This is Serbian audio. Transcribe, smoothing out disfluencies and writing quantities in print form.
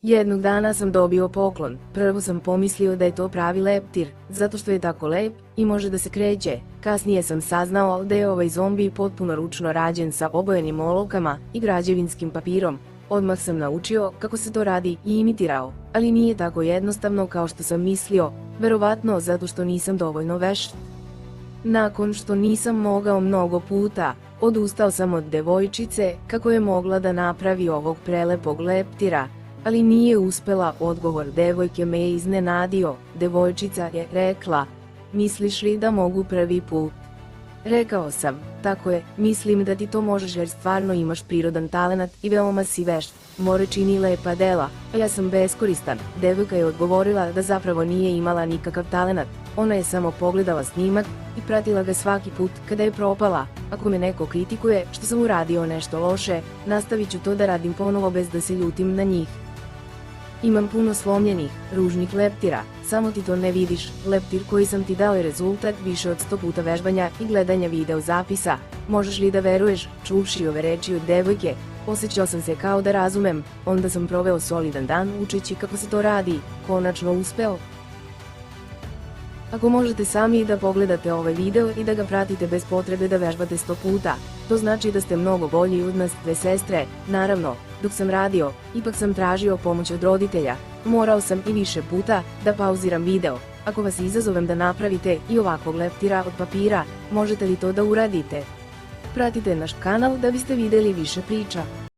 Jednog dana sam dobio poklon. Prvo sam pomislio da je to pravi leptir, zato što je tako lep i može da se kreće. Kasnije sam saznao da je ovaj zombi potpuno ručno rađen sa obojenim olovkama i građevinskim papirom. Odmah sam naučio kako se to radi i imitirao, ali nije tako jednostavno kao što sam mislio, verovatno zato što nisam dovoljno vešt. Nakon što nisam mogao mnogo puta, odustao sam od devojčice kako je mogla da napravi ovog prelepog leptira, ali nije uspela. Odgovor devojke me je iznenadio. Devojčica je rekla: "Misliš li da mogu prvi put?" Rekao sam: "Tako je, mislim da ti to možeš jer stvarno imaš prirodan talenat i veoma si vešt. More čini lepa dela, a ja sam beskoristan." Devojka je odgovorila da zapravo nije imala nikakav talenat. Ona je samo pogledala snimak i pratila ga svaki put kada je propala. Ako me neko kritikuje što sam uradio nešto loše, nastavit ću to da radim ponovo bez da se ljutim na njih. Imam puno slomljenih, ružnih leptira, samo ti to ne vidiš. Leptir koji sam ti dao je rezultat više od 100 puta vežbanja i gledanja video zapisa. Možeš li da veruješ?" Čuvši ove reči od devojke, osjećao sam se kao da razumem. Onda sam proveo solidan dan učeći kako se to radi. Konačno uspeo. Ako možete sami da pogledate ovaj video i da ga pratite bez potrebe da vežbate 100 puta, to znači da ste mnogo bolji od nas dve sestre. Naravno, dok sam radio, ipak sam tražio pomoć od roditelja. Morao sam i više puta da pauziram video. Ako vas izazovem da napravite i ovakvog leptira od papira, možete li to da uradite? Pratite naš kanal da biste videli više priča.